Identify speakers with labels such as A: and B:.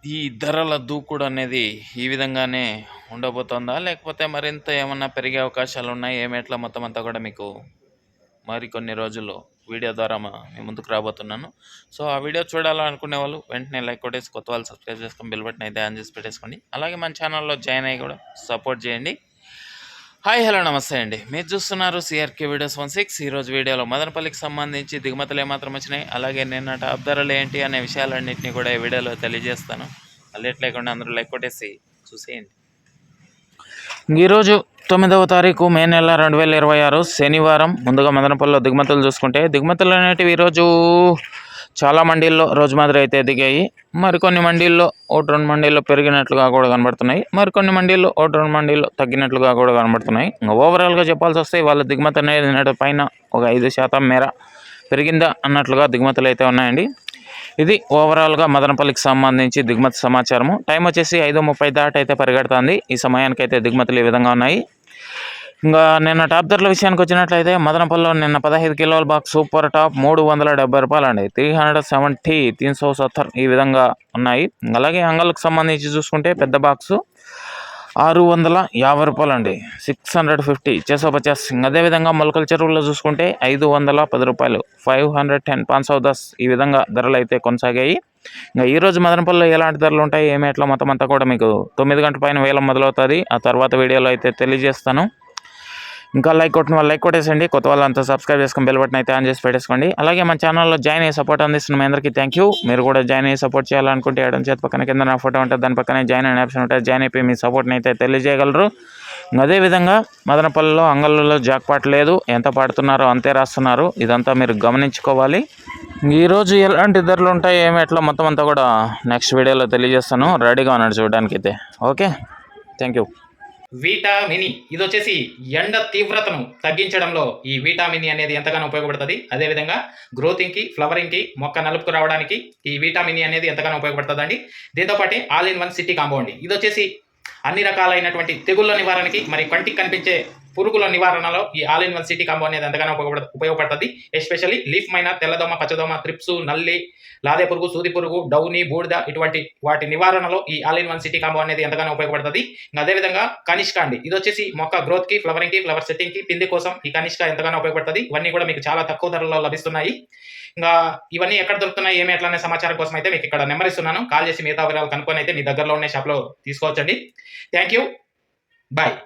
A: ఈ ధరల దూకుడు అనేది ఈ విధంగానే ఉండబోతోందా? లేకపోతే మరింత ఏమన్నా పెరిగే అవకాశాలున్నాయా? ఎట్లా మొత్తం అంతా కూడా మీకు మరికొన్ని రోజుల్లో వీడియో ద్వారా మీ ముందుకు రాబోతున్నాను. సో, ఆ వీడియో చూడాలనుకునే వాళ్ళు వెంటనే లైక్ కొట్టేసి, కొత్త వాళ్ళు సబ్స్క్రైబ్ చేసుకొని బెల్ బటన్ అయితే ఆన్ చేసి పెట్టేసుకోండి. అలాగే మన ఛానల్‌లో జాయిన్ అయ్యి కూడా సపోర్ట్ చేయండి. హాయ్, హలో, నమస్తే అండి. మీరు చూస్తున్నారు సిఆర్కే వీడియోస్ 16. ఈరోజు వీడియోలో మదనపల్లికి సంబంధించి దిగుమతులు ఏమాత్రం వచ్చినాయి, అలాగే నిన్న టాప్ ధరలు ఏంటి అనే విషయాలన్నింటినీ కూడా ఈ వీడియోలో తెలియజేస్తాను. లేట్ లేకుండా అందరూ లైక్ కొట్టేసి చూసేయండి. ఈరోజు 9వ తారీఖు మే నెల 2026 శనివారం. ముందుగా మదనపల్లిలో దిగుమతులు చూసుకుంటే, దిగుమతులు అనేటివి ఈరోజు చాలా మండీల్లో రోజు మాదిరి అయితే దిగాయి. మరికొన్ని మండీల్లో 1-2 మండీల్లో పెరిగినట్లుగా కూడా కనబడుతున్నాయి. మరికొన్ని మండీల్లో 1-2 మండీల్లో తగ్గినట్లుగా కూడా కనబడుతున్నాయి. ఇంకా ఓవరాల్గా చెప్పాల్సి వస్తే వాళ్ళ దిగుమతి అనేది నేటి పైన ఒక 5% మేర పెరిగిందా అన్నట్లుగా దిగుమతులు అయితే ఉన్నాయండి. ఇది ఓవరాల్గా మదనపల్లికి సంబంధించి దిగుమతి సమాచారము. టైం వచ్చేసి 5:30 దాటి అయితే పరిగెడుతుంది. ఈ సమయానికి అయితే దిగుమతులు ఈ విధంగా ఉన్నాయి. ఇంకా నిన్న టాప్ ధరల విషయానికి వచ్చినట్లయితే మదనపల్లిలో నిన్న 15 కిలోల బాక్స్ సూపర్ టాప్ 370 రూపాయలు అండి. 370, 370 ఈ విధంగా ఉన్నాయి. అలాగే అంగళ్ళకు సంబంధించి చూసుకుంటే పెద్ద బాక్సు 650 రూపాయలు అండి, 650 650. అదేవిధంగా మొలకల చెరువుల్లో చూసుకుంటే 510 రూపాయలు, 510, 510 ఈ విధంగా ధరలు అయితే కొనసాగాయి. ఇంకా ఈరోజు మదనపల్లిలో ఎలాంటి ధరలు ఉంటాయి ఎట్లా మొత్తం అంతా కూడా మీకు 9 గంటల పైన వేలం మొదలవుతుంది. ఆ తర్వాత వీడియోలో అయితే తెలియజేస్తాను. ఇంకా లైక్ కొట్టిన వాళ్ళు లైక్ కొట్టేసండి, కొత్త వాళ్ళంతా సబ్స్క్రైబ్ చేసుకొని బెల్ బటన్ అయితే ఆన్ చేసి పెట్టేసుకోండి. అలాగే మన ఛానల్లో జాయిన్ అయ్యి సపోర్ట్ అందిస్తున్న మీ అందరికీ థ్యాంక్ యూ. మీరు కూడా జాయిన్ అయ్యి సపోర్ట్ చేయాలనుకుంటే ఎడం చేతి పక్కన కింద నా ఫోటో ఉంటుంది, దాని పక్కనే జాయిన్ అనే ఆప్షన్ ఉంటుంది. జాయిన్ అయిపోయి మీ సపోర్ట్ని అయితే తెలియజేయగలరు. అదేవిధంగా మదనపల్లిలో అంగళ్ళలో జాక్పాట్ లేదు, ఎంత పాడుతున్నారో అంతే రాస్తున్నారు. ఇదంతా మీరు గమనించుకోవాలి. ఈరోజు ఎలాంటి ధరలు ఉంటాయి ఎట్లా మొత్తం అంతా కూడా నెక్స్ట్ వీడియోలో తెలియజేస్తాను. రెడీగా ఉన్నాడు చూడడానికి అయితే. Okay, thank you.
B: విటామిన్ ఇది వచ్చేసి ఎండ తీవ్రతను తగ్గించడంలో ఈ విటామిన్ అనేది ఎంతగానో ఉపయోగపడుతుంది. అదేవిధంగా గ్రోతింగ్కి, ఫ్లవరింగ్కి, మొక్క నలుపుకు రావడానికి ఈ విటామిన్ అనేది ఎంతగానో ఉపయోగపడుతుంది అండి. దీంతోపాటు all in one city combo అండి. ఇది వచ్చేసి అన్ని రకాలైనటువంటి తెగుళ్ళ నివారణకి, మరి కంటికి కనిపించే పురుగుల నివారణలో ఈ all in one city combo అనేది ఎంతగానో ఉపయోగపడుతుంది. ఎస్పెషల్లీ లీఫ్ మైనర్, తెల్లదోమ, పచ్చదోమ, త్రిప్సు, నల్లి, లాదే పురుగు, సూది పురుగు, డౌని, బూడిద ఇటువంటి వాటి నివారణలో ఈ all in one city combo అనేది ఎంతగానో ఉపయోగపడుతుంది. అదేవిధంగా కనిష్క అండి. ఇది వచ్చేసి మొక్క గ్రోత్కి, ఫ్లవరింగ్కి, ఫ్లవర్ సెట్టింగ్కి, పిండి కోసం ఈ కనిష్క ఎంతగానో ఉపయోగపడుతుంది. ఇవన్నీ కూడా మీకు చాలా తక్కువ ధరలో లభిస్తున్నాయి. ఇంకా ఇవన్నీ ఎక్కడ దొరుకుతున్నాయి ఎట్లా అనే సమాచారం కోసం అయితే మీకు ఇక్కడ నెంబర్ ఇస్తున్నాను. కాల్ చేసి మిగతా వివరాలు కనుక్కొని అయితే మీ దగ్గరలో ఉన్న షాప్లో తీసుకోవచ్చండి. Thank you, bye.